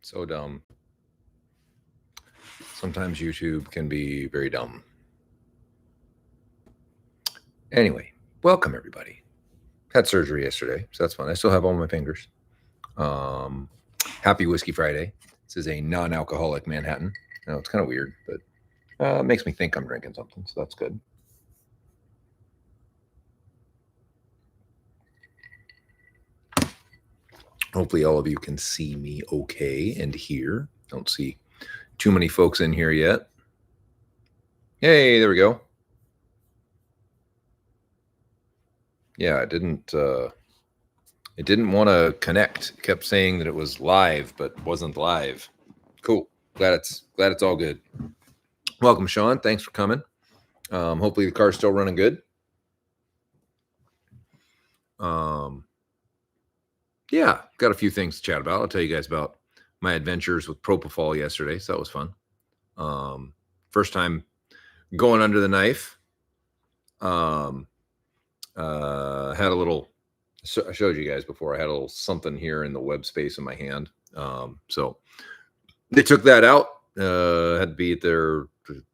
So dumb. Sometimes YouTube can be very dumb. Anyway, welcome everybody. Had surgery yesterday, so that's fun. I still have all my fingers. Happy Whiskey Friday. This is a non-alcoholic Manhattan. Now it's kind of weird, but it makes me think I'm drinking something, so that's good. Hopefully all of you can see me okay and hear. Don't see too many folks in here yet. Hey, there we go. Yeah, it didn't want to connect. It kept saying that it was live, but wasn't live. Cool. Glad it's all good. Welcome, Sean. Thanks for coming. Hopefully the car's still running good. Yeah, got a few things to chat about. I'll tell you guys about my adventures with propofol yesterday. So that was fun. First time going under the knife. Had a little, I showed you guys before, I had a little something here in the web space in my hand. So they took that out. Had to be at their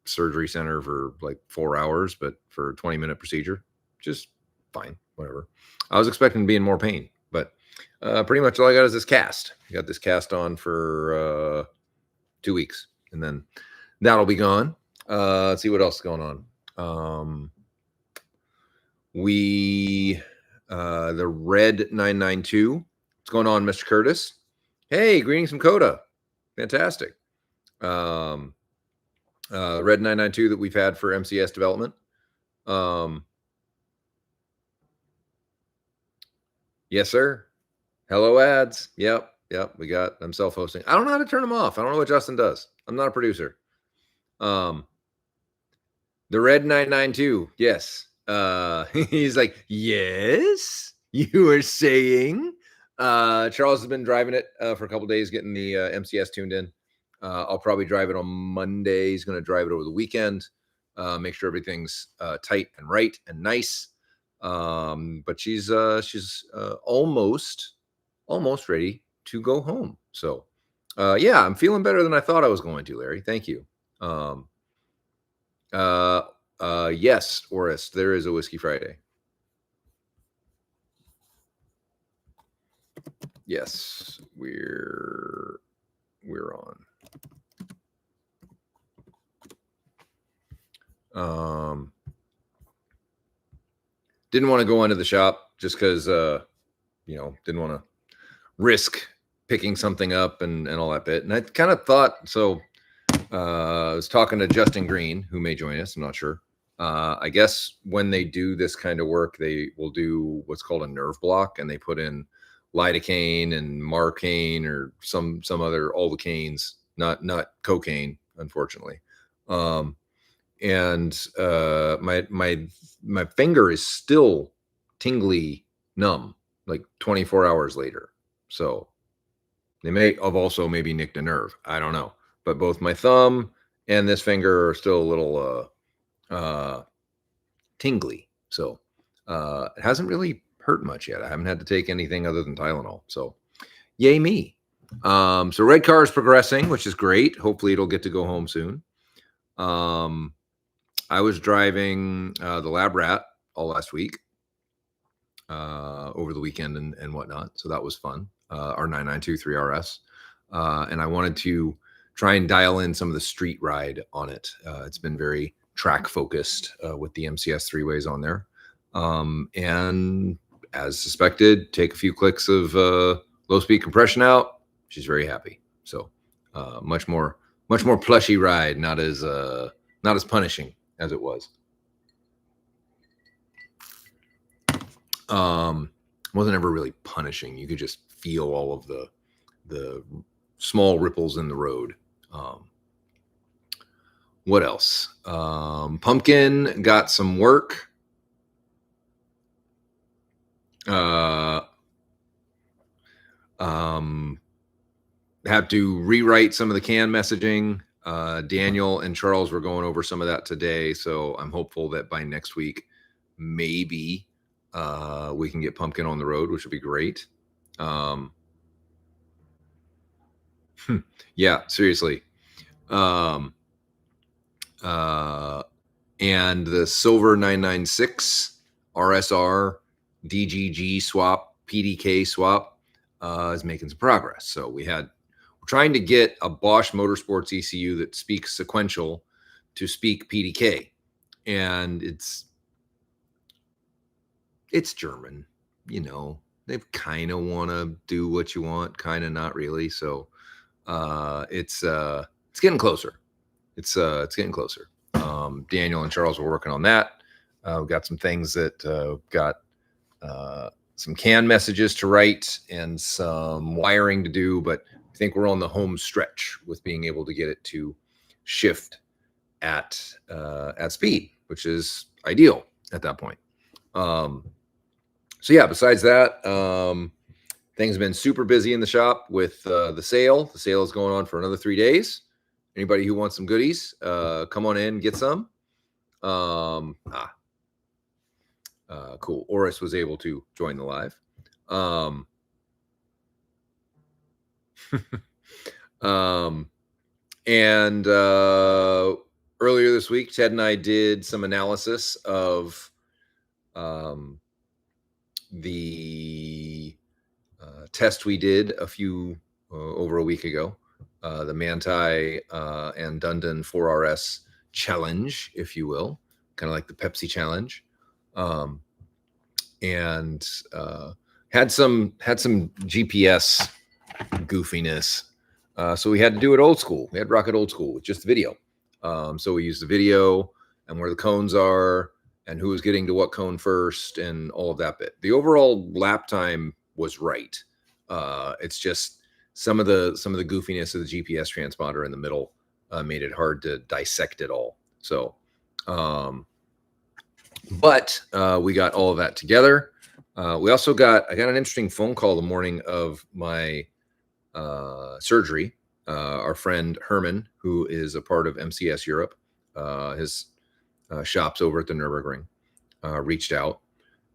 surgery center for like 4 hours, but for a 20-minute procedure, just fine, whatever. I was expecting to be in more pain, but pretty much all I got is this cast. I got this cast on for 2 weeks, and then that'll be gone. Let's see what else is going on. The Red 992. What's going on, Mr. Curtis? Hey, greetings from Coda. Fantastic. Red 992 that we've had for MCS development. Yes, sir. Hello ads. Yep. We got them self-hosting. I don't know how to turn them off. I don't know what Justin does. I'm not a producer. The Red 992. Yes. He's like, yes, you were saying. Charles has been driving it for a couple days, getting the MCS tuned in. I'll probably drive it on Monday. He's going to drive it over the weekend, make sure everything's tight and right and nice. But she's almost ready to go home. So yeah, I'm feeling better than I thought I was going to, Larry. Thank you. Yes, Oris, there is a Whiskey Friday. Yes, we're on. Didn't want to go into the shop just because didn't want to risk picking something up and all that bit. And I kind of thought, so I was talking to Justin Green, who may join us, I'm not sure. I guess when they do this kind of work, they will do what's called a nerve block, and they put in lidocaine and marcaine or some other, all the canes, not cocaine, unfortunately. And my finger is still tingly numb, like 24 hours later. So they may have also maybe nicked a nerve. I don't know. But both my thumb and this finger are still a little tingly. So it hasn't really hurt much yet. I haven't had to take anything other than Tylenol. So yay me. So red car is progressing, which is great. Hopefully it'll get to go home soon. I was driving the Lab Rat all last week, over the weekend and whatnot. So that was fun. Our 992 3RS. And I wanted to try and dial in some of the street ride on it. It's been very track focused with the MCS 3-ways on there. And as suspected, take a few clicks of low speed compression out. She's very happy. So much more plushy ride, not as punishing as it was. Wasn't ever really punishing. You could just feel all of the small ripples in the road. What else? Pumpkin got some work. Had to rewrite some of the can messaging. Daniel and Charles were going over some of that today, so I'm hopeful that by next week, maybe we can get Pumpkin on the road, which would be great. Yeah, seriously. Um, and the silver 996 RSR DGG swap PDK swap is making some progress. So we're trying to get a Bosch Motorsports ECU that speaks sequential to speak PDK, and it's German, they kind of want to do what you want, kind of not really. So it's getting closer. It's getting closer. Daniel and Charles were working on that. We've got some things that got some CAN messages to write and some wiring to do, but I think we're on the home stretch with being able to get it to shift at speed, which is ideal at that point. So yeah, besides that, things have been super busy in the shop with the sale. The sale is going on for another 3 days. Anybody who wants some goodies, come on in, get some. Cool. Oris was able to join the live. And earlier this week, Ted and I did some analysis of the test we did over a week ago, the Manti and Dundon 4RS challenge, if you will, kind of like the Pepsi challenge, and had some GPS goofiness. So we had to do it old school. We had to rock it old school with just video. So we used the video and where the cones are and who was getting to what cone first and all of that bit. The overall lap time was right. It's just some of the goofiness of the GPS transponder in the middle made it hard to dissect it all. So, but we got all of that together. I got an interesting phone call the morning of my surgery. Our friend Herman, who is a part of MCS Europe, his shops over at the Nürburgring, reached out.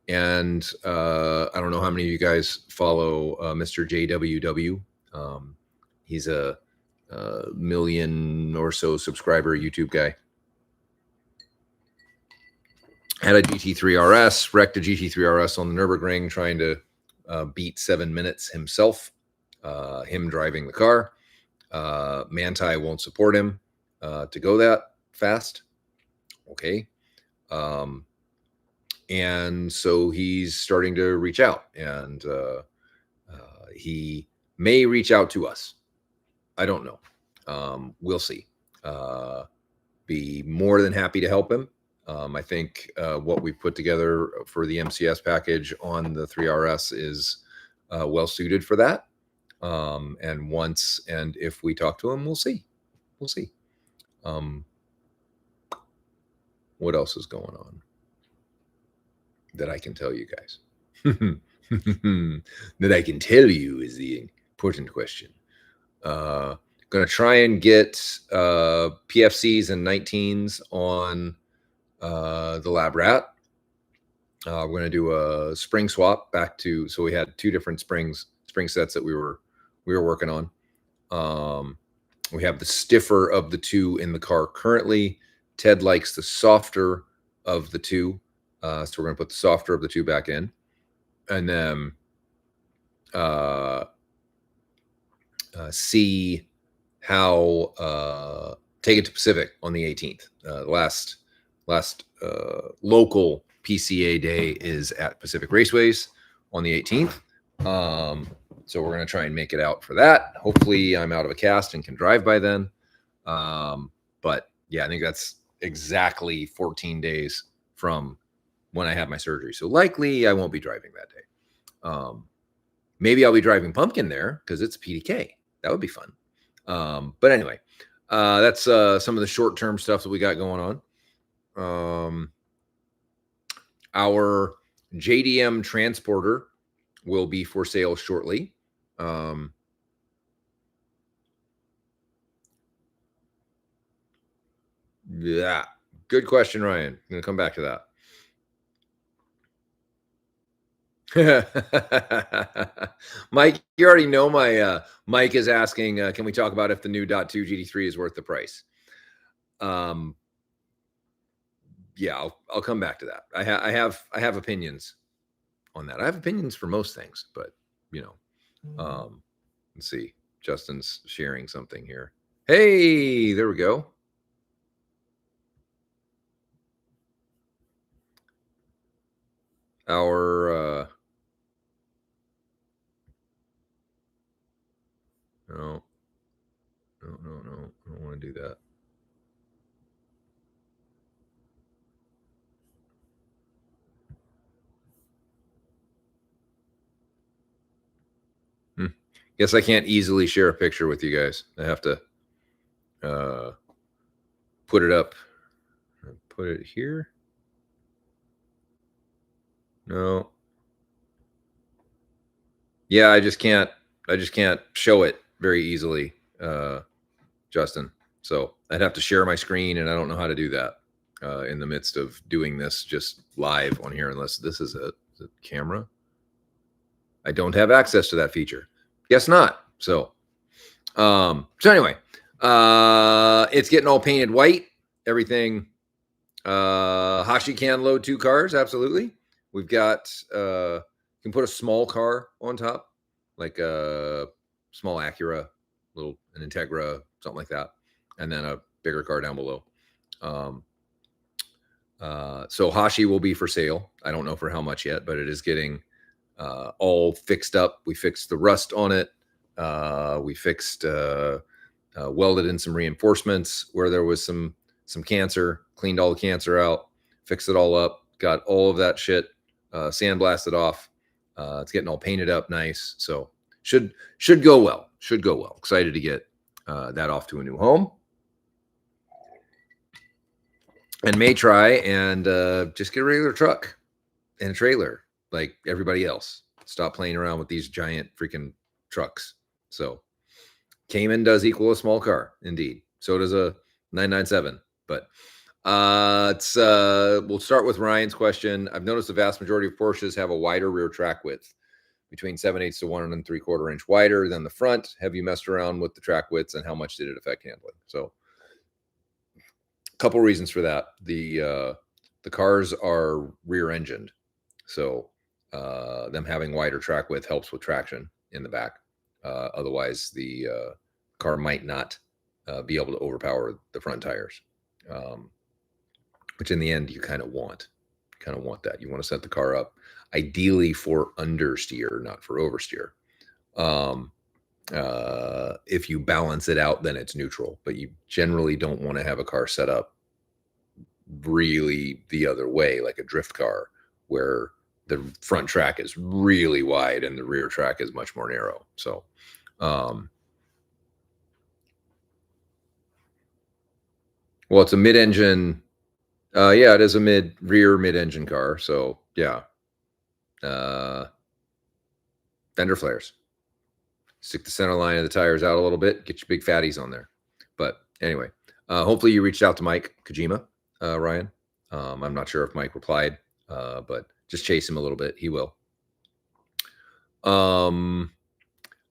And I don't know how many of you guys follow Mr. JWW. He's a million or so subscriber YouTube guy. Had a GT3 RS, wrecked a GT3 RS on the Nürburgring, trying to beat 7 minutes himself, him driving the car. Manti won't support him to go that fast. Okay. And so he's starting to reach out, and he may reach out to us. I don't know. We'll see. Be more than happy to help him. I think what we've put together for the MCS package on the 3RS is well suited for that. And if we talk to him, we'll see. We'll see. What else is going on that I can tell you guys? That I can tell you is the important question. Going to try and get PFCs and 19s on the Lab Rat. We're going to do a spring swap back to, so we had two different spring sets that we were working on. We have the stiffer of the two in the car currently. Ted likes the softer of the two. So we're going to put the softer of the two back in. And then see how take it to Pacific on the 18th. Last local PCA day is at Pacific Raceways on the 18th. So we're going to try and make it out for that. Hopefully I'm out of a cast and can drive by then. But yeah, I think that's exactly 14 days from when I had my surgery. So likely I won't be driving that day. Maybe I'll be driving Pumpkin there because it's PDK. That would be fun. But anyway, that's some of the short-term stuff that we got going on. Our JDM transporter will be for sale shortly. Yeah, good question, Ryan. I'm going to come back to Mike, you already know my Mike is asking, can we talk about if the new .2 GT3 is worth the price? Yeah, I'll come back to that. I have opinions on that. I have opinions for most things, but you know, let's see. Justin's sharing something here. Hey, there we go. Our no, I don't want to do that. Guess I can't easily share a picture with you guys. I have to put it up. Put it here. No. Yeah, I just can't show it very easily, Justin. So I'd have to share my screen, and I don't know how to do that in the midst of doing this just live on here, unless this is a camera. I don't have access to that feature. Guess not. So anyway, it's getting all painted white. Everything. Hashi can load 2 cars. Absolutely. We've got, can put a small car on top, like a small Acura, an Integra, something like that. And then a bigger car down below. So Hashi will be for sale. I don't know for how much yet, but it is getting all fixed up. We fixed the rust on it. We fixed, welded in some reinforcements where there was some cancer, cleaned all the cancer out, fixed it all up, got all of that shit sandblasted off. It's getting all painted up nice. So should go well. Should go well. Excited to get that off to a new home. And may try and just get a regular truck and a trailer like everybody else. Stop playing around with these giant freaking trucks. So Cayman does equal a small car, indeed. So does a 997. But we'll start with Ryan's question. I've noticed the vast majority of Porsches have a wider rear track width, between 7/8 to 1 3/4 inch wider than the front. Have you messed around with the track widths, and how much did it affect handling? So a couple reasons for that. The cars are rear engined, so them having wider track width helps with traction in the back. Otherwise, the car might not be able to overpower the front tires, which in the end you kind of want. That. You want to set the car up ideally for understeer, not for oversteer. If you balance it out, then it's neutral, but you generally don't want to have a car set up really the other way, like a drift car, where the front track is really wide and the rear track is much more narrow. So, well, it's a mid-engine. Yeah, it is a rear mid-engine car. So yeah, fender flares. Stick the center line of the tires out a little bit. Get your big fatties on there. But anyway, hopefully you reached out to Mike Kojima, Ryan. I'm not sure if Mike replied, but just chase him a little bit. He will.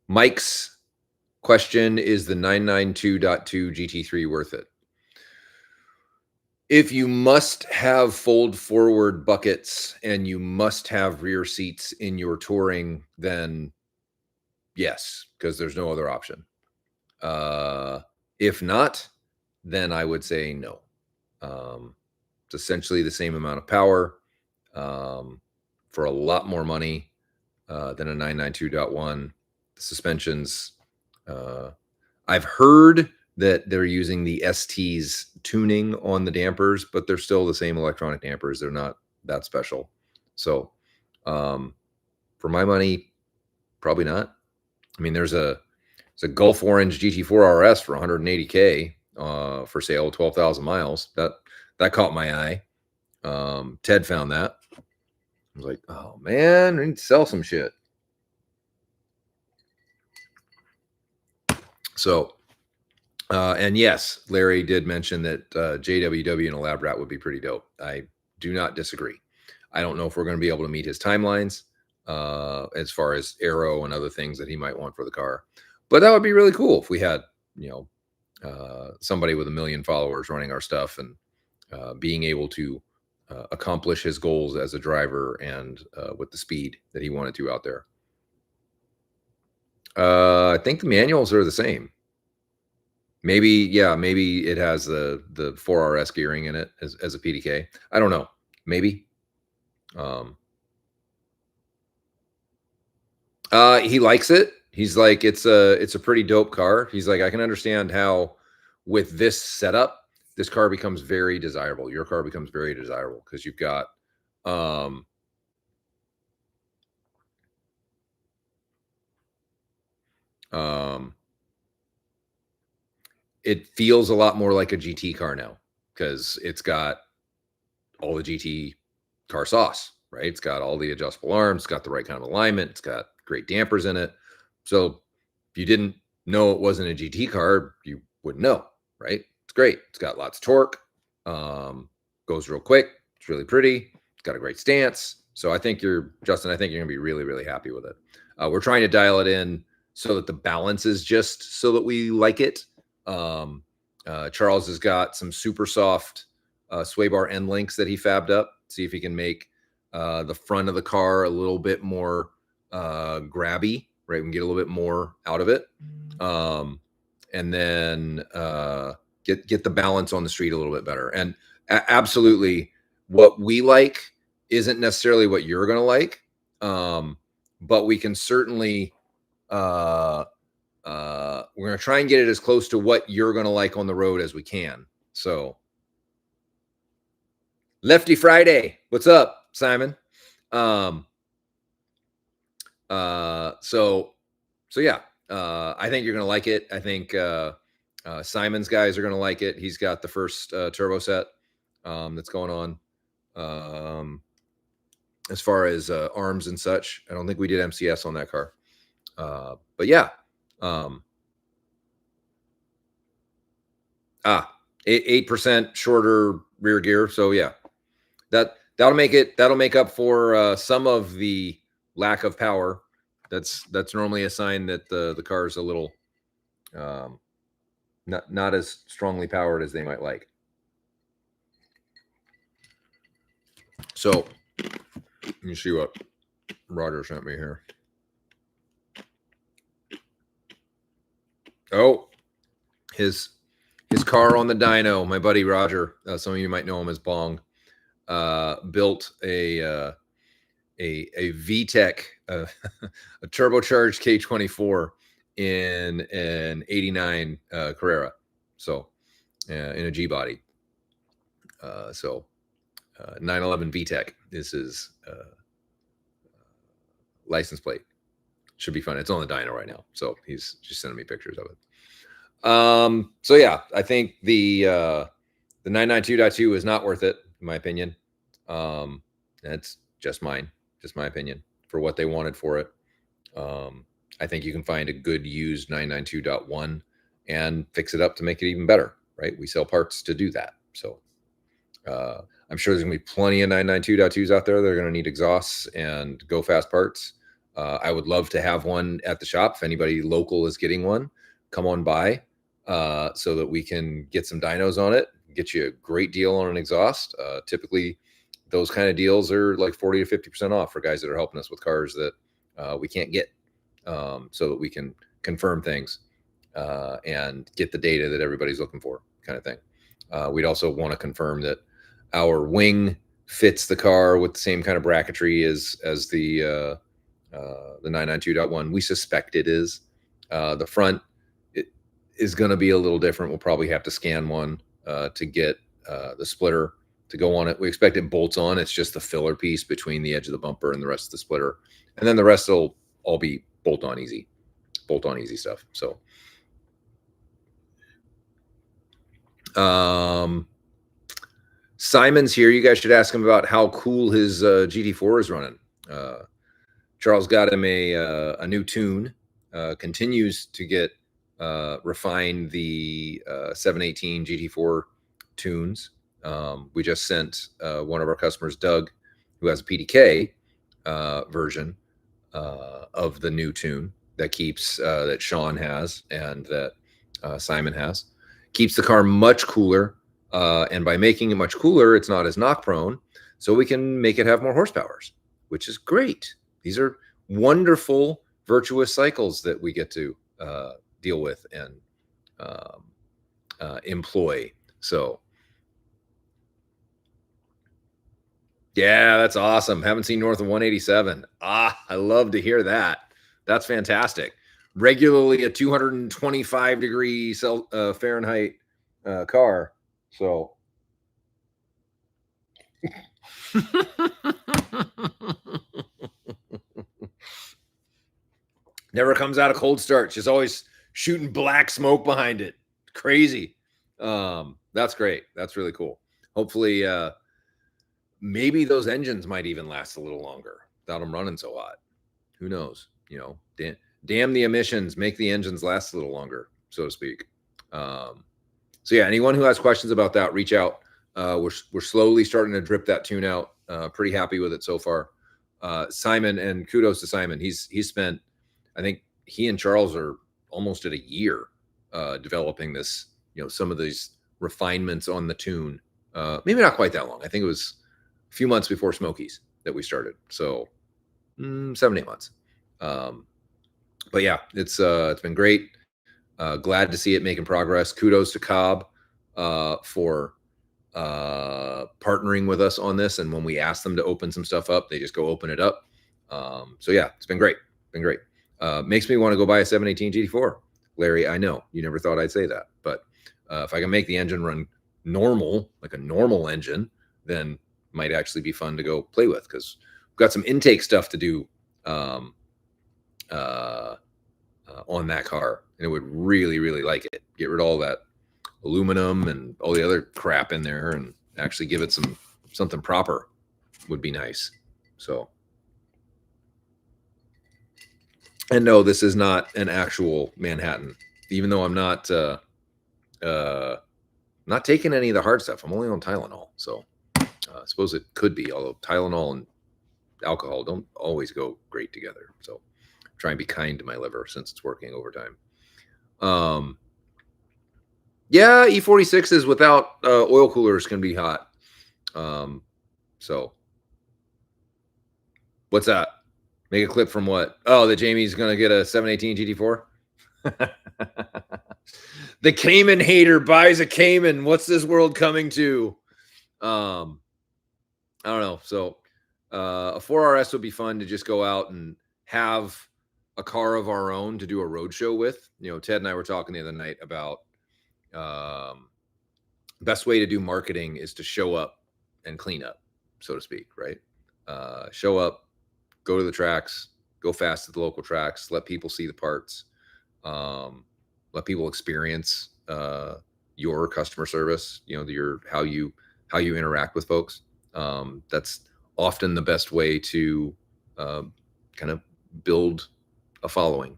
Mike's question is the 992.2 GT3 worth it? If you must have fold forward buckets and you must have rear seats in your touring, then yes, because there's no other option. If not, then I would say no. It's essentially the same amount of power for a lot more money than a 992.1. The suspensions, I've heard that they're using the ST's tuning on the dampers, but they're still the same electronic dampers. They're not that special. So for my money, probably not. I mean, there's a Gulf Orange GT4 RS for 180K for sale, 12,000 miles. That caught my eye. Ted found that. I was like, oh man, I need to sell some shit. So, and yes, Larry did mention that JWW and a lab rat would be pretty dope. I do not disagree. I don't know if we're going to be able to meet his timelines. as far as aero and other things that he might want for the car. But that would be really cool if we had, somebody with 1 million followers running our stuff and being able to accomplish his goals as a driver and with the speed that he wanted to out there. I think the manuals are the same. Maybe it has the 4RS gearing in it as a PDK. I don't know. Maybe. He likes it. He's like, it's a pretty dope car. He's like, I can understand how with this setup, this car becomes very desirable. Your car becomes very desirable because you've got it feels a lot more like a GT car now because it's got all the GT car sauce, right? It's got all the adjustable arms, it's got the right kind of alignment, it's got great dampers in it. So if you didn't know it wasn't a GT car, you wouldn't know, right? It's great. It's got lots of torque, goes real quick. It's really pretty. It's got a great stance. So I think Justin, I think you're gonna be really, really happy with it. We're trying to dial it in so that the balance is just so that we like it. Charles has got some super soft sway bar end links that he fabbed up. See if he can make the front of the car a little bit more grabby, right? We can get a little bit more out of it. And then get the balance on the street a little bit better. And absolutely, what we like isn't necessarily what you're going to like. But we can certainly, we're going to try and get it as close to what you're going to like on the road as we can. So Lefty Friday, what's up, Simon? So yeah, I think you're going to like it. I think Simon's guys are going to like it. He's got the first turbo set that's going on. As far as arms and such, I don't think we did MCS on that car. But yeah, 8% shorter rear gear. So yeah, that'll make up for some of the lack of power. That's normally a sign that the car is a little not as strongly powered as they might like. So let me see what Roger sent me here. Oh, his car on the dyno, my buddy Roger, some of you might know him as Bong, built a VTEC, a turbocharged K24 in an 89 Carrera. So in a G body. 911 VTEC is his license plate. Should be fun. It's on the dyno right now. So he's just sending me pictures of it. So yeah, I think the 992.2 is not worth it, in my opinion. That's just my opinion for what they wanted for it. I think you can find a good used 992.1 and fix it up to make it even better, right? We sell parts to do that. So I'm sure there's gonna be plenty of 992.2s out there that are gonna need exhausts and go fast parts. I would love to have one at the shop. If anybody local is getting one, come on by so that we can get some dynos on it, get you a great deal on an exhaust. Typically, those kind of deals are like 40 to 50% off for guys that are helping us with cars that we can't get, so that we can confirm things and get the data that everybody's looking for, kind of thing. We'd also want to confirm that our wing fits the car with the same kind of bracketry as the 992.1. We suspect it is. The front is going to be a little different. We'll probably have to scan one to get the splitter to go on it. We expect it bolts on. It's just the filler piece between the edge of the bumper and the rest of the splitter. And then the rest will all be bolt on easy stuff. So Simon's here. You guys should ask him about how cool his GT4 is running. Charles got him a new tune, continues to get refine the 718 GT4 tunes. We just sent one of our customers, Doug, who has a PDK version, of the new tune that keeps that Sean has and that Simon has. Keeps the car much cooler, and by making it much cooler, it's not as knock prone, so we can make it have more horsepowers, which is great. These are wonderful virtuous cycles that we get to deal with and employ. So yeah, that's awesome. Haven't seen north of 187. I love to hear that. That's fantastic. Regularly a 225 degree Fahrenheit car. So never comes out of cold start. She's always shooting black smoke behind it. Crazy. That's great. That's really cool. Hopefully, maybe those engines might even last a little longer without them running so hot. Who knows? You know, damn the emissions, make the engines last a little longer, so to speak. So yeah, anyone who has questions about that, reach out. We're slowly starting to drip that tune out. Pretty happy with it so far. Simon, and kudos to Simon. He's spent, I think he and Charles are almost at a year developing this, you know, some of these refinements on the tune. Maybe not quite that long. I think it was a few months before Smokies that we started. So 7-8 months. But yeah, it's been great. Glad to see it making progress. Kudos to Cobb for partnering with us on this. And when we ask them to open some stuff up, they just go open it up. So yeah, it's been great. Been great. Makes me want to go buy a 718 GT4. Larry, I know you never thought I'd say that, but if I can make the engine run normal, like a normal engine, then might actually be fun to go play with, because we've got some intake stuff to do on that car, and it would really, really like it. Get rid of all that aluminum and all the other crap in there and actually give it something proper would be nice. So, and no, this is not an actual Manhattan, even though I'm not taking any of the hard stuff. I'm only on Tylenol. So I suppose it could be, although Tylenol and alcohol don't always go great together. So try and be kind to my liver since it's working overtime. Yeah, E46s without oil coolers can be hot. So what's that? Make a clip from what? Oh, that Jamie's gonna get a 718 GT4. The Cayman hater buys a Cayman. What's this world coming to? I don't know. So a 4RS would be fun to just go out and have a car of our own to do a road show with. You know, Ted and I were talking the other night about best way to do marketing is to show up and clean up, so to speak, right? Show up, go to the tracks, go fast at the local tracks, let people see the parts, let people experience your customer service, you know, how you interact with folks. That's often the best way to kind of build a following.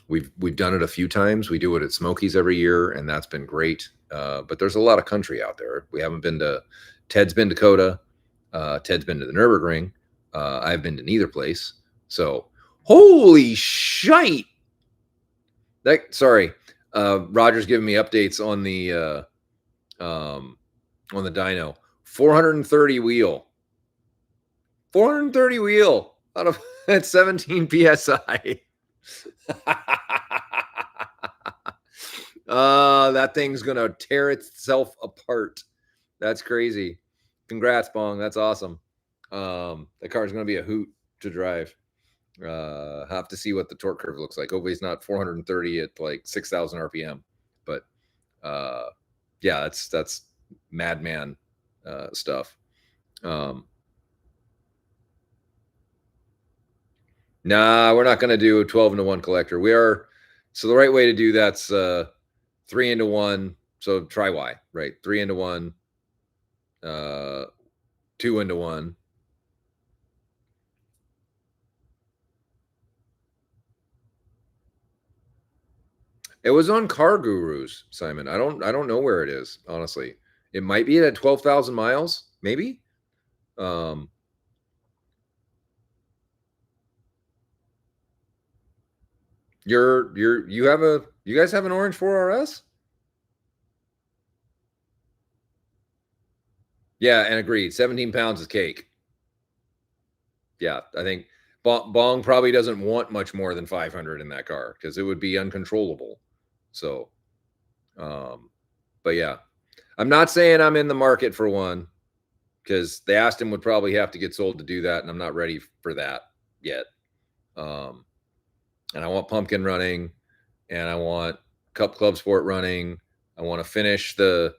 We've done it a few times. We do it at Smokies every year, and that's been great. But there's a lot of country out there. We haven't been to. Ted's been to Coda. Ted's been to the Nürburgring. I've been to neither place. So holy shite! Roger's giving me updates on the dyno. 430 wheel. 430 wheel out of at 17 psi. That thing's gonna tear itself apart. That's crazy. Congrats, Bong. That's awesome. The car's gonna be a hoot to drive. Have to see what the torque curve looks like. Hopefully it's not 430 at like 6,000 RPM. But yeah, that's madman stuff. Nah, we're not going to do a 12-1 collector. So the right way to do that's 3-1. So try Y, right? 3-1, 2-1. It was on Car Gurus, Simon. I don't know where it is, honestly. It might be at 12,000 miles, maybe. You guys have an orange 4RS? Yeah, and agreed. 17 pounds is cake. Yeah, I think Bong probably doesn't want much more than 500 in that car because it would be uncontrollable. So, um, but yeah, I'm not saying I'm in the market for one because the Aston would probably have to get sold to do that, and I'm not ready for that yet. Um, and I want Pumpkin running, and I want Cup Club Sport running. I want to finish the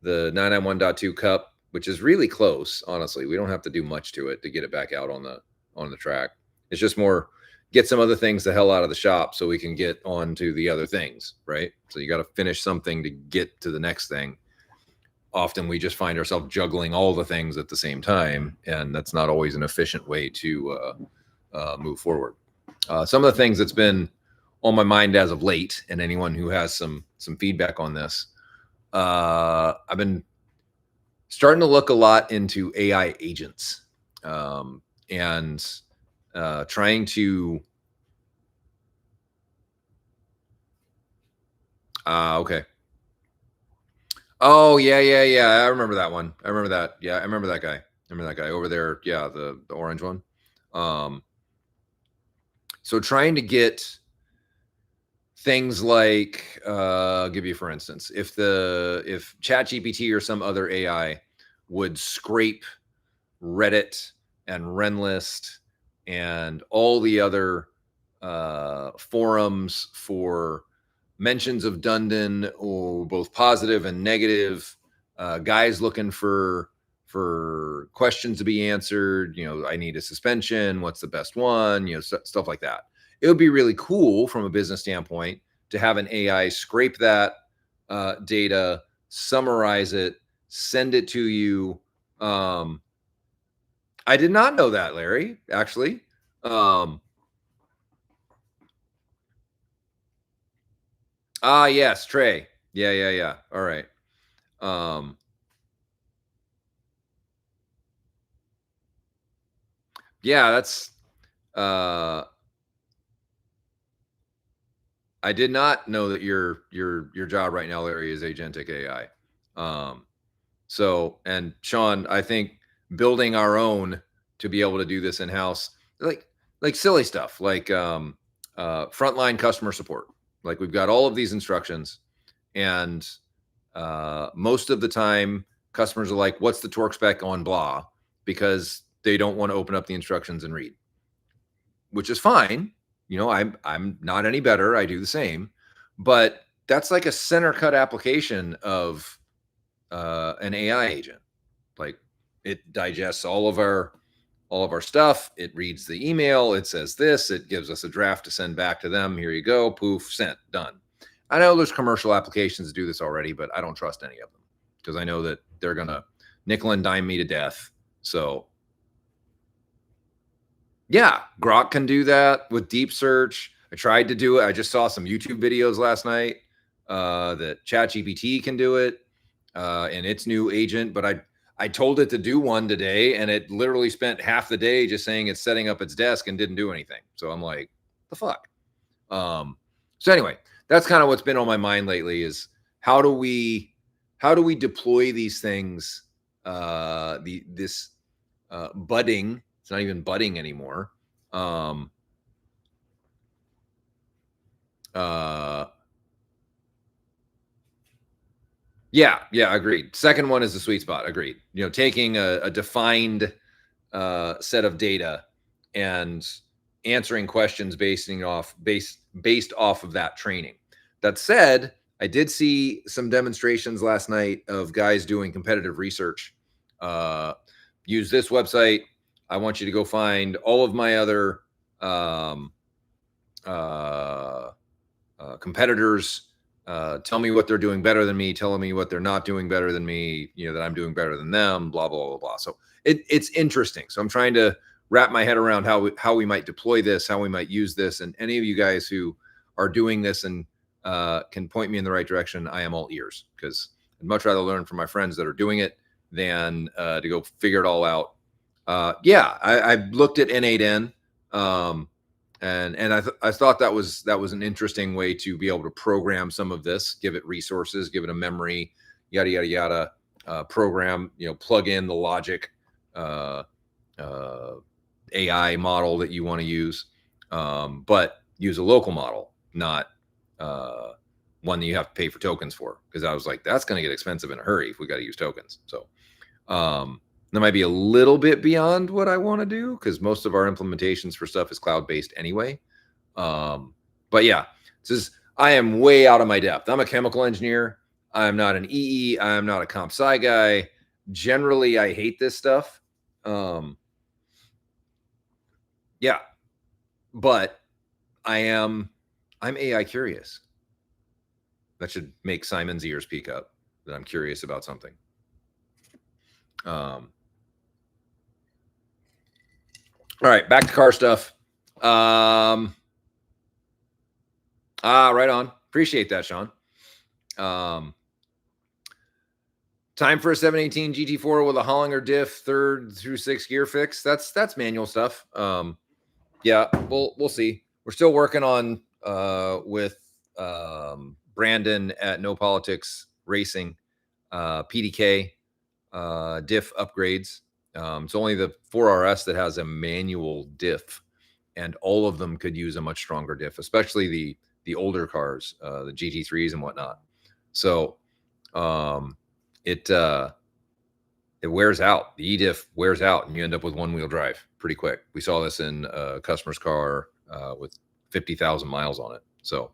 991.2 Cup, which is really close. Honestly, we don't have to do much to it to get it back out on the track. It's just more get some other things the hell out of the shop so we can get on to the other things, right? So you got to finish something to get to the next thing. Often we just find ourselves juggling all the things at the same time, and that's not always an efficient way to move forward. Some of the things that's been on my mind as of late, and anyone who has some feedback on this, I've been starting to look a lot into AI agents, and trying to. Okay. Oh yeah. I remember that one. I remember that. Yeah, I remember that guy. I remember that guy over there. Yeah, the orange one. Um, so trying to get things like I'll give you for instance, if ChatGPT or some other AI would scrape Reddit and Renlist and all the other forums for mentions of Dundon, or both positive and negative, guys looking for questions to be answered. I need a suspension. What's the best one? Stuff like that. It would be really cool from a business standpoint to have an AI scrape that data, summarize it, send it to you. I did not know that, Larry, actually. Yes, Trey. Yeah. All right. Um, yeah, that's I did not know that your job right now, Larry, is agentic AI. So, and Sean, I think building our own to be able to do this in house, like silly stuff, like frontline customer support. Like we've got all of these instructions, and most of the time, customers are like, "What's the torque spec on blah?" Because they don't want to open up the instructions and read, which is fine. I'm not any better. I do the same, but that's like a center cut application of an AI agent. Like it digests all of our stuff. It reads the email. It says this. It gives us a draft to send back to them. Here you go. Poof, sent, done. I know there's commercial applications that do this already, but I don't trust any of them because I know that they're gonna nickel and dime me to death. So yeah, Grok can do that with deep search. I tried to do it. I just saw some YouTube videos last night that ChatGPT can do it and its new agent. But I told it to do one today, and it literally spent half the day just saying it's setting up its desk and didn't do anything. So I'm like, the fuck. So anyway, that's kind of what's been on my mind lately is how do we deploy these things? This budding. It's not even budding anymore. Yeah, agreed. Second one is the sweet spot. Agreed. Taking a defined set of data and answering questions based off of that training. That said, I did see some demonstrations last night of guys doing competitive research. Use this website. I want you to go find all of my other competitors. Tell me what they're doing better than me. Telling me what they're not doing better than me. That I'm doing better than them. Blah blah blah blah. So it's interesting. So I'm trying to wrap my head around how we might deploy this, how we might use this, and any of you guys who are doing this and can point me in the right direction, I am all ears because I'd much rather learn from my friends that are doing it than to go figure it all out. I've looked at N8N. And I thought that was an interesting way to be able to program some of this, give it resources, give it a memory, yada yada yada. Program, plug in the logic AI model that you want to use, but use a local model, not one that you have to pay for tokens for. Because I was like, that's going to get expensive in a hurry if we got to use tokens. So that might be a little bit beyond what I want to do, because most of our implementations for stuff is cloud-based anyway. But yeah, I am way out of my depth. I'm a chemical engineer. I'm not an EE. I'm not a comp sci guy. Generally, I hate this stuff. Yeah, but I'm AI curious. That should make Simon's ears peak up, that I'm curious about something. All right, back to car stuff. Right on. Appreciate that, Sean. Time for a 718 GT4 with a Hollinger diff, 3rd through 6th gear fix. That's manual stuff. Yeah, we'll see. We're still working on with Brandon at No Politics Racing, PDK diff upgrades. It's only the 4RS that has a manual diff, and all of them could use a much stronger diff, especially the older cars, the GT3s and whatnot. So it wears out. The E-diff wears out, and you end up with one-wheel drive pretty quick. We saw this in a customer's car with 50,000 miles on it. So,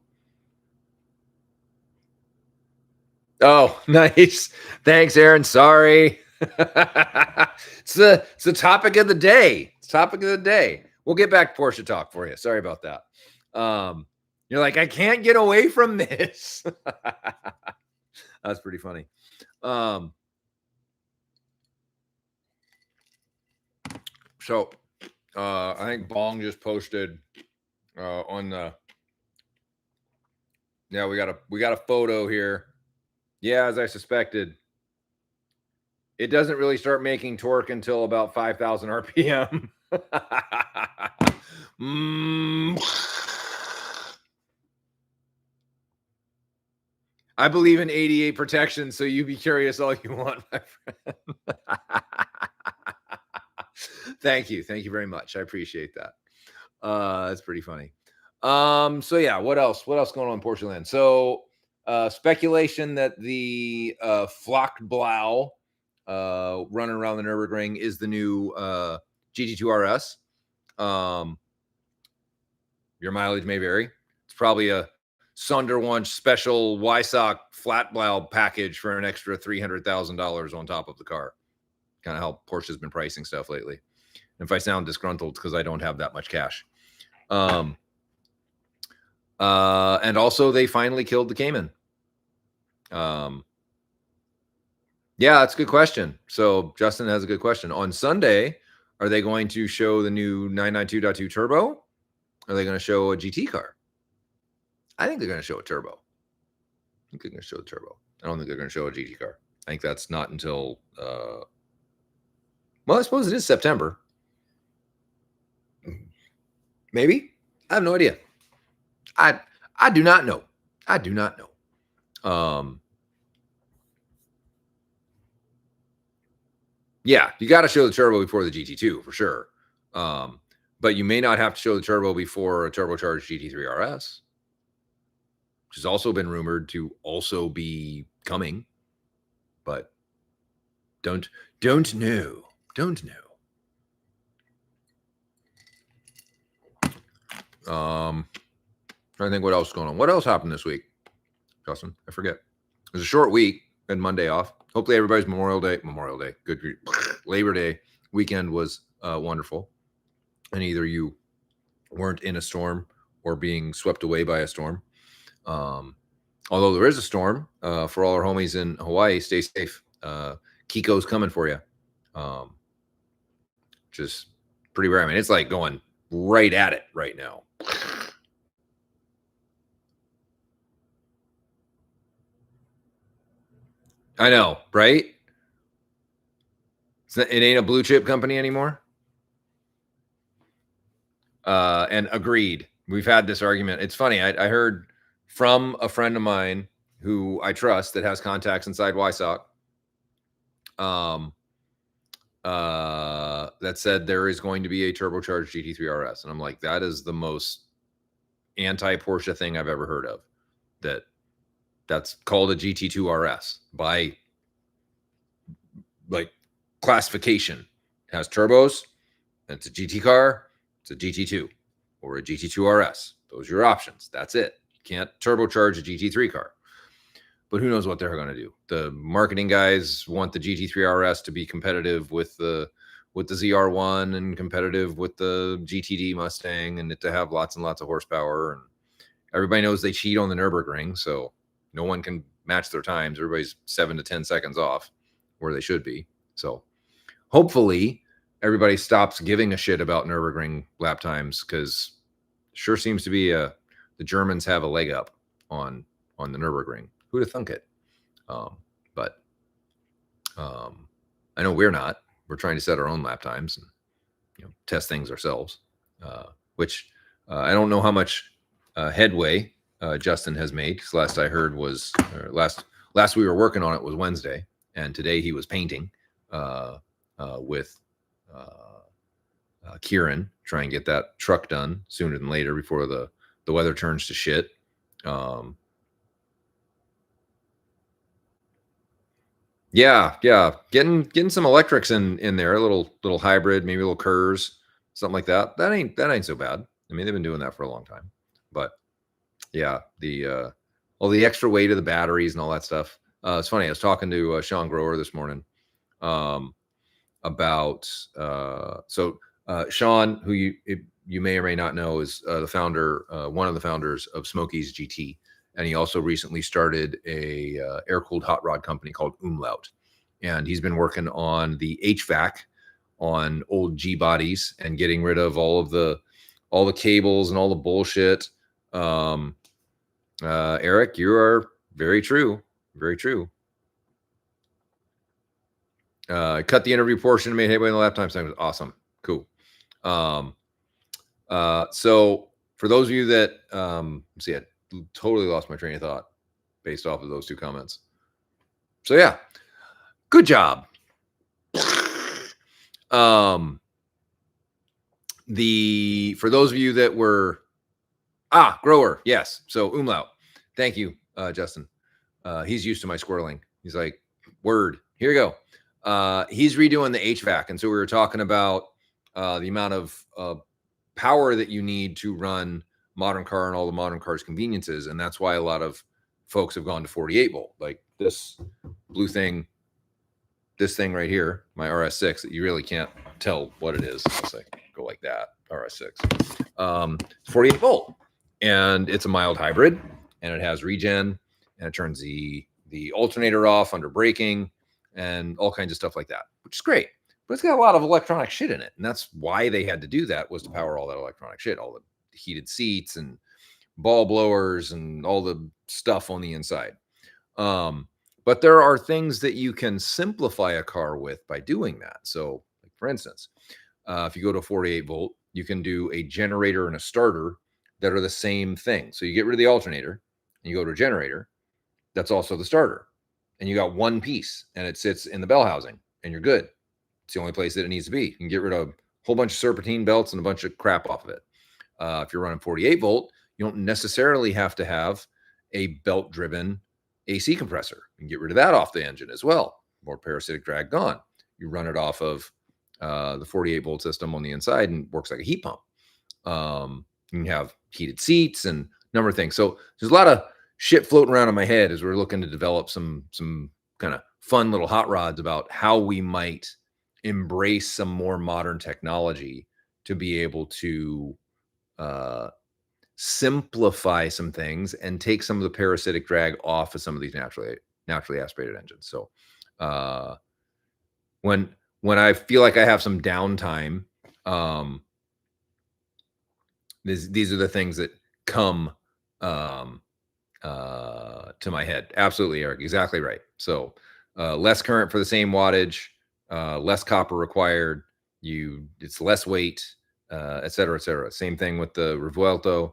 oh, nice. Thanks, Aaron. Sorry. It's the topic of the day. It's topic of the day. We'll get back to Porsche talk for you. Sorry about that. You're like, I can't get away from this. That's pretty funny. So I think Bong just posted on the, yeah, we got a photo here. Yeah, as I suspected, it doesn't really start making torque until about 5,000 RPM. I believe in 88 protection, so you be curious all you want, my friend. Thank you very much. I appreciate that. That's pretty funny. So yeah, what else going on in Porsche land? So speculation that the Flockblau running around the Nürburgring is the new GT2 RS. Your mileage may vary. It's probably a Sonderwunsch special Weissach Flatblau package for an extra $300,000 on top of the car. Kind of how Porsche's been pricing stuff lately. And if I sound disgruntled, because I don't have that much cash. And also they finally killed the Cayman. Yeah, that's a good question. So Justin has a good question. On Sunday, are they going to show the new 992.2 turbo? Are they going to show a GT car? I think they're going to show a turbo. I think they're going to show the turbo. I don't think they're going to show a GT car. I think that's not until, well, I suppose it is September. Maybe. I have no idea. I do not know. I do not know. Yeah, you got to show the turbo before the GT2 for sure. But you may not have to show the turbo before a turbocharged GT3 RS, which has also been rumored to also be coming, but don't know. Don't know. I think what else is going on. What else happened this week, Justin? I forget. It was a short week. Had Monday off. Hopefully everybody's Memorial Day. Good. Labor Day weekend was wonderful. And either you weren't in a storm or being swept away by a storm. Although there is a storm, for all our homies in Hawaii, stay safe. Kiko's coming for you. Just pretty rare. I mean, it's like going right at it right now. I know, right? It ain't a blue chip company anymore. And agreed. We've had this argument. It's funny. I heard from a friend of mine who I trust that has contacts inside YSOC, that said there is going to be a turbocharged GT3 RS. And I'm like, that is the most anti-Porsche thing I've ever heard of. That's called a GT2 RS by like classification. It has turbos. It's a GT car. It's a GT2 or a GT2 RS. Those are your options. That's it. You can't turbocharge a GT3 car. But who knows what they're going to do? The marketing guys want the GT3 RS to be competitive with the ZR1 and competitive with the GTD Mustang, and it to have lots and lots of horsepower. And everybody knows they cheat on the Nürburgring, so no one can match their times. Everybody's 7 to 10 seconds off where they should be. So hopefully everybody stops giving a shit about Nürburgring lap times, because sure seems to be the Germans have a leg up on the Nürburgring. Who'd have thunk it? But I know we're not. We're trying to set our own lap times and test things ourselves, which I don't know how much headway Justin has made, because last I heard was last we were working on it was Wednesday, and today he was painting with Kieran, try and get that truck done sooner than later before the weather turns to shit. Yeah, getting some electrics in there, a little hybrid, maybe a little KERS, something like that. That ain't so bad. I mean, they've been doing that for a long time. But yeah, all the extra weight of the batteries and all that stuff. It's funny. I was talking to Sean Grower this morning about Sean, who you may or may not know, is the founder, one of the founders of Smokey's GT. And he also recently started a air-cooled hot rod company called Umlaut. And he's been working on the HVAC on old G bodies and getting rid of all the cables and all the bullshit. Eric, you are very true. Very true. Cut the interview portion and made headway in the lap time. So it was awesome. Cool. So for those of you that see, I totally lost my train of thought based off of those two comments. So yeah, good job. For those of you that were Grower, yes. So Umlaut, thank you, Justin. He's used to my squirreling. He's like, word, here you go. He's redoing the HVAC, and so we were talking about the amount of power that you need to run modern car and all the modern cars conveniences, and that's why a lot of folks have gone to 48 volt, like this blue thing, this thing right here, my RS6, that you really can't tell what it is. It's like go like that, RS6. 48 volt, and it's a mild hybrid, and it has regen, and it turns the alternator off under braking and all kinds of stuff like that, which is great. But it's got a lot of electronic shit in it, and that's why they had to do that, was to power all that electronic shit, all the heated seats and ball blowers and all the stuff on the inside. But there are things that you can simplify a car with by doing that. So, like for instance, if you go to 48 volt, you can do a generator and a starter that are the same thing. So you get rid of the alternator and you go to a generator that's also the starter, and you got one piece, and it sits in the bell housing, and you're good. It's the only place that it needs to be. You can get rid of a whole bunch of serpentine belts and a bunch of crap off of it. If you're running 48 volt, you don't necessarily have to have a belt-driven AC compressor. You can get rid of that off the engine as well. More parasitic drag gone. You run it off of the 48 volt system on the inside, and it works like a heat pump. You can have heated seats and a number of things. So there's a lot of shit floating around in my head as we're looking to develop some kind of fun little hot rods about how we might embrace some more modern technology to be able to simplify some things and take some of the parasitic drag off of some of these naturally aspirated engines. So when I feel like I have some downtime, these are the things that come to my head. Absolutely, Eric. Exactly right. So less current for the same wattage, less copper required. It's less weight. et cetera, et cetera. Same thing with the Revuelto,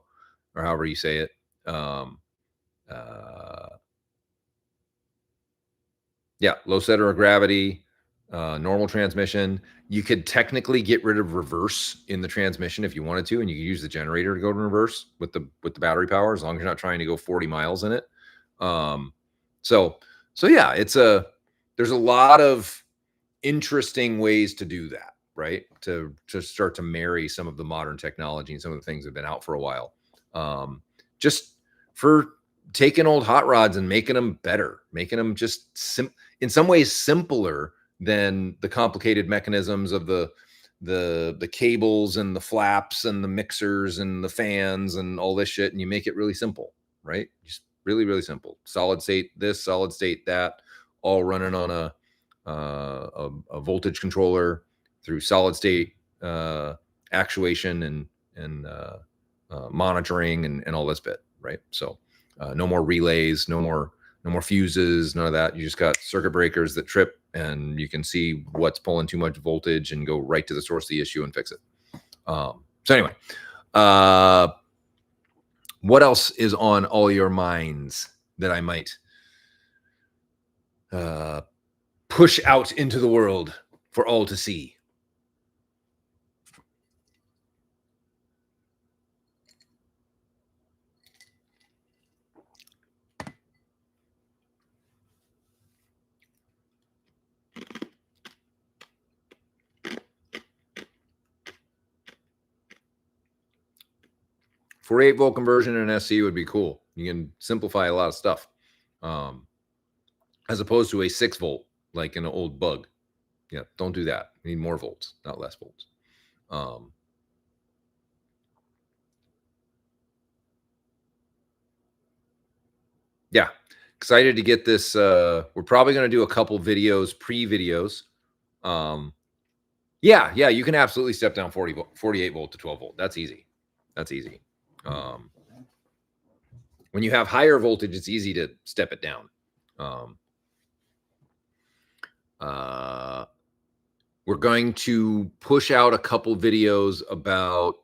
or however you say it. Yeah, low center of gravity, normal transmission. You could technically get rid of reverse in the transmission if you wanted to, and you could use the generator to go to reverse with the battery power, as long as you're not trying to go 40 miles in it. So yeah, there's a lot of interesting ways to do that, right? To start to marry some of the modern technology and some of the things that have been out for a while. Just for taking old hot rods and making them better, making them just in some ways simpler than the complicated mechanisms of the cables and the flaps and the mixers and the fans and all this shit, and you make it really simple, right? Just really, really simple. Solid state this, solid state that, all running on a voltage controller through solid state actuation and monitoring and all this bit, right? So no more relays, no more fuses, none of that. You just got circuit breakers that trip, and you can see what's pulling too much voltage and go right to the source of the issue and fix it. So anyway, what else is on all your minds that I might push out into the world for all to see? For 8-volt conversion in an SC would be cool. You can simplify a lot of stuff, as opposed to a 6-volt like in an old Bug. Yeah, don't do that. You need more volts, not less volts. Yeah, excited to get this. We're probably going to do a couple videos, pre-videos. Yeah, you can absolutely step down 48 volt to 12 volt. That's easy. That's easy. When you have higher voltage, it's easy to step it down. We're going to push out a couple videos about,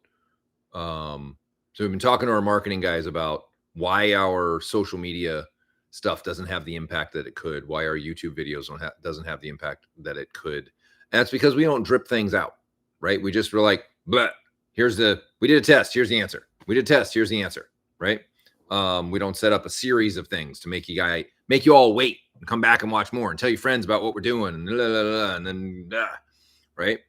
so we've been talking to our marketing guys about why our social media stuff doesn't have the impact that it could, why our YouTube videos doesn't have the impact that it could. And that's because we don't drip things out, right? We just were like, but we did a test, here's the answer. We did a test, here's the answer, right? We don't set up a series of things to make you all wait and come back and watch more and tell your friends about what we're doing and blah, blah, blah, and then right?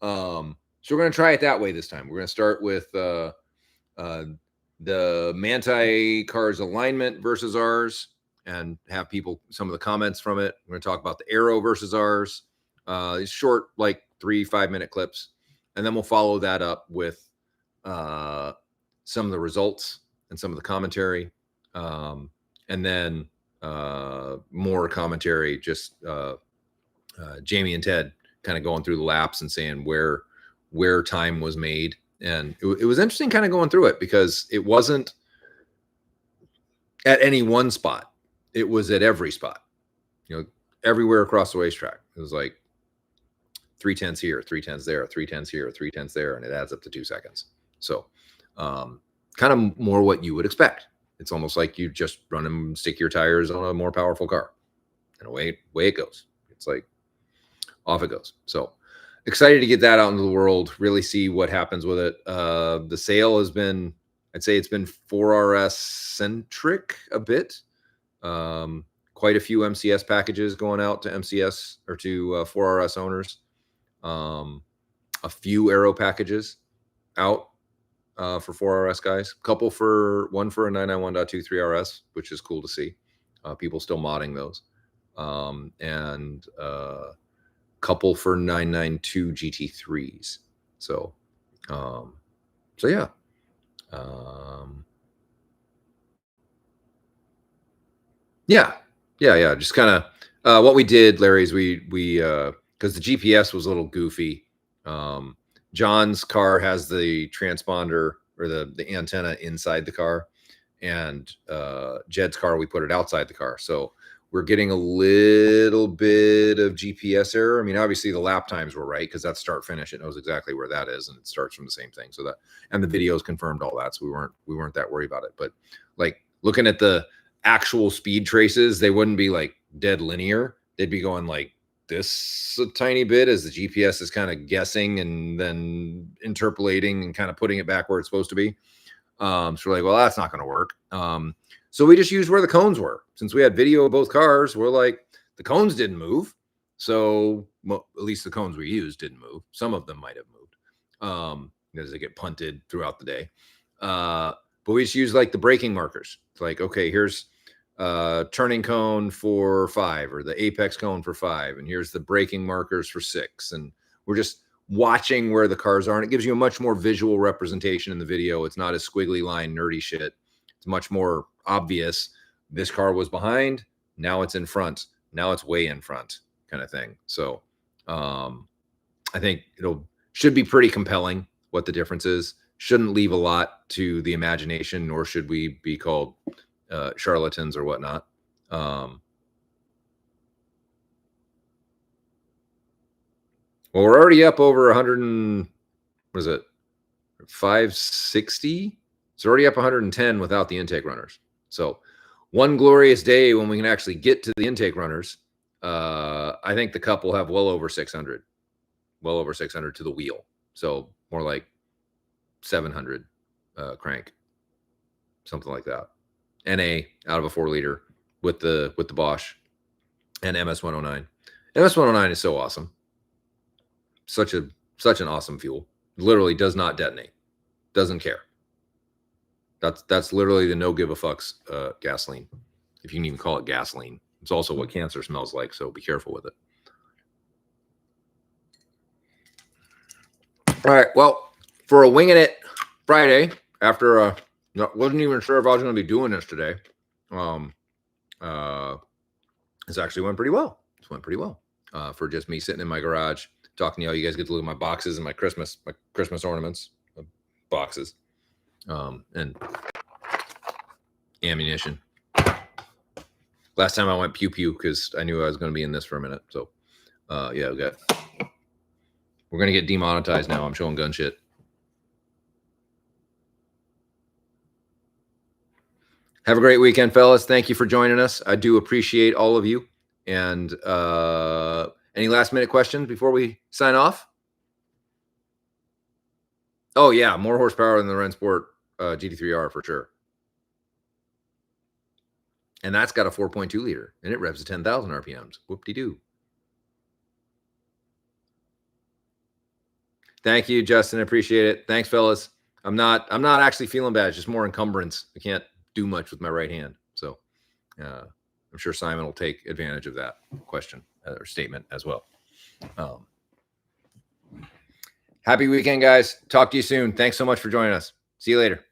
So we're going to try it that way this time. We're going to start with the Manti car's alignment versus ours, and have some of the comments from it. We're going to talk about the Arrow versus ours. These short, like 3-5 minute clips, and then we'll follow that up with some of the results and some of the commentary, and then more commentary, just Jamie and Ted kind of going through the laps and saying where time was made. And it was interesting kind of going through it, because it wasn't at any one spot. It was at every spot, everywhere across the racetrack. It was like 3/10 here, 3/10 there, 3/10 here, 3/10 there, and it adds up to 2 seconds. So kind of more what you would expect. It's almost like you just run and stick your tires on a more powerful car, and away it goes. It's like off it goes. So excited to get that out into the world, really see what happens with it. The sale has been, I'd say it's been 4RS centric a bit. Quite a few MCS packages going out to MCS or to 4RS owners. A few Aero packages out for 4RS guys. One for a 991.2 3RS, which is cool to see. People still modding those. And couple for 992 GT3s. So yeah. Yeah. Just kind of what we did, Larry, is we because the GPS was a little goofy. John's car has the transponder or the antenna inside the car, and Jed's car, we put it outside the car. So we're getting a little bit of GPS error. I mean, obviously the lap times were right because that's start finish. It knows exactly where that is, and it starts from the same thing. So that, and the videos confirmed all that, so we weren't that worried about it. But like looking at the actual speed traces, they wouldn't be like dead linear. They'd be going like this a tiny bit as the GPS is kind of guessing and then interpolating and kind of putting it back where it's supposed to be. So we're like, well, that's not going to work. So we just used where the cones were. Since we had video of both cars, we're like, the cones didn't move. So well, at least the cones we used didn't move. Some of them might have moved because they get punted throughout the day. But we just use like the braking markers. It's like, okay, here's turning cone for 5 or the apex cone for 5. And here's the braking markers for 6. And we're just watching where the cars are. And it gives you a much more visual representation in the video. It's not a squiggly line, nerdy shit. It's much more obvious. This car was behind. Now it's in front. Now it's way in front kind of thing. So I think should be pretty compelling what the difference is. Shouldn't leave a lot to the imagination, nor should we be called charlatans or whatnot. Well, we're already up over 100 and what is it? 560. It's already up 110 without the intake runners. So one glorious day when we can actually get to the intake runners, I think the Cup will have well over 600 to the wheel. So more like 700 crank, something like that. NA out of a 4-liter with the Bosch and MS-109. MS-109 is so awesome. Such an awesome fuel. Literally does not detonate. Doesn't care. That's literally the no give a fucks gasoline. If you can even call it gasoline. It's also what cancer smells like, so be careful with it. All right, well, for a winging it Friday, after wasn't even sure if I was going to be doing this today. This actually went pretty well. This went pretty well for just me sitting in my garage talking to y'all. You guys get to look at my boxes and my Christmas ornaments, boxes, and ammunition. Last time I went pew pew because I knew I was going to be in this for a minute. So, yeah, we're going to get demonetized now. I'm showing gun shit. Have a great weekend, fellas. Thank you for joining us. I do appreciate all of you. And any last minute questions before we sign off? Oh, yeah. More horsepower than the Rennsport GT3R for sure. And that's got a 4.2 liter and it revs at 10,000 RPMs. Whoop-de-doo. Thank you, Justin. I appreciate it. Thanks, fellas. I'm not actually feeling bad. It's just more encumbrance. I can't do much with my right hand. So I'm sure Simon will take advantage of that question or statement as well. Happy weekend, guys. Talk to you soon. Thanks so much for joining us. See you later.